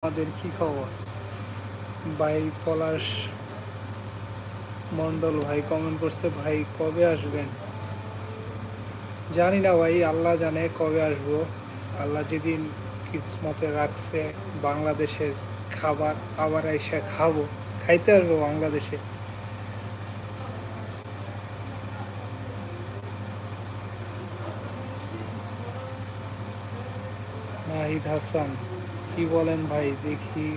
আমাদের কি খবর ভাই? পলাশ মন্ডল ভাই কমেন্ট করছে, ভাই কবে আসবেন? জানি না ভাই, আল্লাহ জানে কবে আসবো। আল্লাহ যেদিন কিসমতে রাখছে বাংলাদেশের খাবার আবার এসে খাবো, খাইতে আসবো বাংলাদেশে। নাহিদ হাসান, কি বলেন ভাই? দেখি।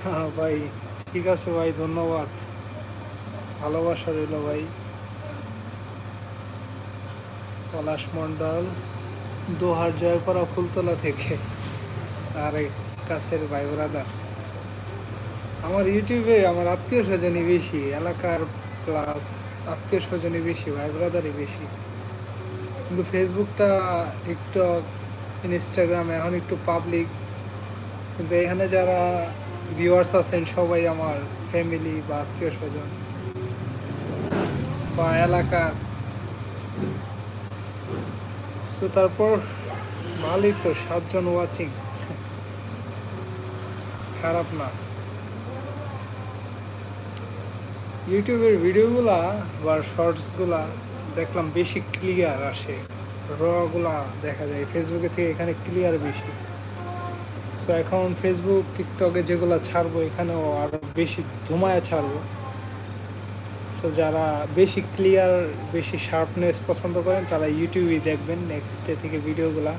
হ্যাঁ ভাই, ঠিক আছে ভাই, ধন্যবাদ, ভালোবাসা রইল ভাই। পলাশ মন্ডল, দোহার জয়পাড়া ফুলতলা থেকে, আর কাছের ভাই ব্রাদার। আমার ইউটিউবে আমার আত্মীয় স্বজনই বেশি, এলাকার প্লাস আত্মীয় স্বজনই বেশি, ভাই ব্রাদারই বেশি। কিন্তু ফেসবুকটা, টিকটক, ইনস্টাগ্রাম এখন একটু পাবলিক, কিন্তু এখানে যারা ভিউয়ার্স আছেন সবাই আমার ফ্যামিলি বা আত্মীয় স্বজন বা এলাকার। সো তারপর ভালোই তো, 7 জন ওয়াচিং, খারাপ না। ইউটিউবের ভিডিওগুলা বা শর্টসগুলা দেখলাম বেশি ক্লিয়ার আসে, রগুলা দেখা যায় ফেসবুকে থেকে, এখানে ক্লিয়ার বেশি। সো এখন ফেসবুক টিকটকে যেগুলো ছাড়বো এখানেও আরও বেশি ধুমায় ছাড়বো। সো যারা বেশি ক্লিয়ার, বেশি শার্পনেস পছন্দ করেন তারা ইউটিউবেই দেখবেন নেক্সট ডে থেকে ভিডিওগুলা।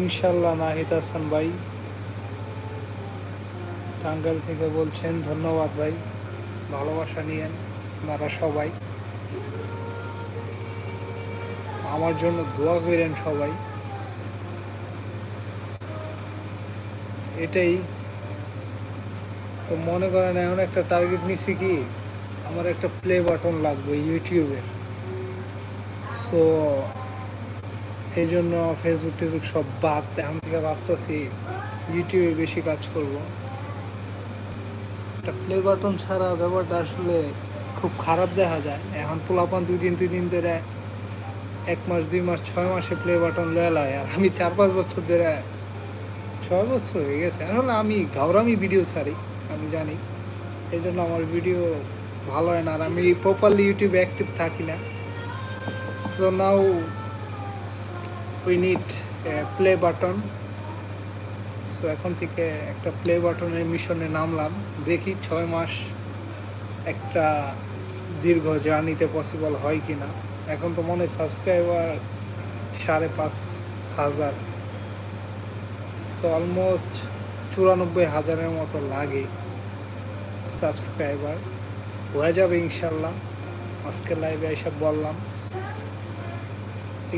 ইনশাল্লাহ। নাহিদ হাসান ভাই টাঙ্গাইল থেকে বলছেন, ধন্যবাদ ভাই, ভালোবাসা নিয়েন আপনারা সবাই, আমার জন্য দোয়া করেন সবাই। এটাই তো, মনে করেন এখন একটা টার্গেট নিছি কি, আমার একটা প্লে বাটন লাগবে ইউটিউবে। সো এই জন্য ফেসবুক টেসবুক সব বাদ, এখন থেকে ভাবতেছি ইউটিউবে বেশি কাজ করব। একটা প্লে বাটন ছাড়া ব্যাপারটা আসলে খুব খারাপ দেখা যায়। এখন পোলাপান 2 দিন ধরে, 1 মাস 2 মাস 6 মাসে প্লে বাটন লয়ে লয়, আর আমি 4-5 বছর ধরে, 6 বছর হয়ে গেছে। আসলে আমি ঘাওরামি ভিডিও ছাড়ি, আমি জানি, এই জন্য আমার ভিডিও ভালো হয় না, আর আমি প্রপারলি ইউটিউবে অ্যাক্টিভ থাকি না। So now we need play button. So এখন থেকে একটা প্লে বাটনের মিশনে নামলাম, দেখি 6 মাস একটা দীর্ঘ জার্নিতে পসিবল হয় কি না। এখন তো মনে হয় সাবস্ক্রাইবার 5,500, সো অলমোস্ট 94,000-এর মতো লাগে সাবস্ক্রাইবার। হয়ে যাবে ইনশাল্লাহ, আজকে লাইভে এসব বললাম,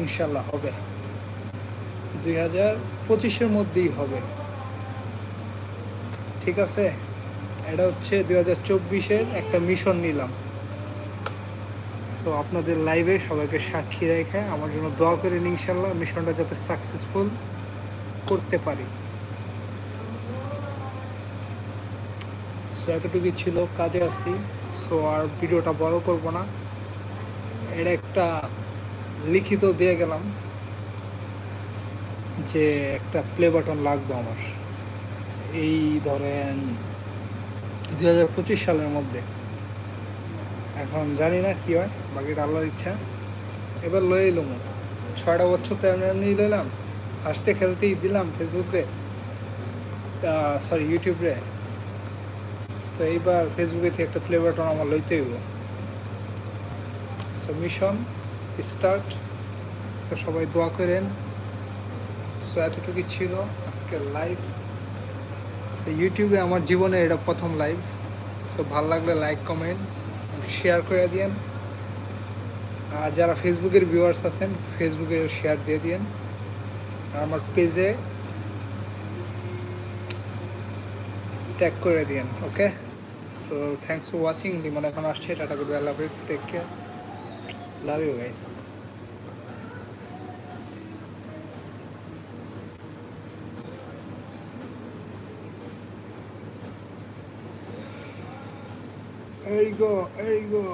ইনশাল্লাহ হবে, 2025-এর মধ্যেই হবে। ঠিক আছে, এটা হচ্ছে 2024-এর একটা মিশন নিলাম। সো আপনাদের লাইভে সবাইকে সাক্ষী রেখে আমার জন্য দোয়া করেন, ইনশাল্লাহ মিশনটা যাতে সাকসেসফুল করতে পারি। সো এতটুকুই ছিল, কাজে আছি। সো আর ভিডিওটা বড় করব না, এটা একটা লিখিত দিয়ে গেলাম যে একটা প্লে বাটন লাগবে আমার, এই ধরেন 2025 সালের মধ্যে। এখন জানি না কি হয়, বাকিটা আল্লাহর ইচ্ছা। এবার লয়ে এলাম 6টা বছর তো এমনি এমনি লইলাম, হাসতে খেলতেই দিলাম ফেসবুকে, সরি ইউটিউবে। তো এইবার ফেসবুকে থেকে একটা প্লে বাটন আমার লইতে হইব। So mission start. সো সবাই দোয়া করেন। সো এতটুকুই ছিল আজকের লাইভ। সো ইউটিউবে আমার জীবনে এটা প্রথম লাইভ। সো ভালো লাগলে লাইক কমেন্ট শেয়ার করে দিয়েন, আর যারা ফেসবুকের ভিউয়ার্স আছেন ফেসবুকে শেয়ার দিয়ে দিয়েন, আর আমার পেজে ট্যাগ করে দিয়েন। Okay, so thanks for watching. Limon এখন আসছে, টাটা গুড বাই, আল্লাহ হাফেজ, take care, love you guys. There you go, there you go.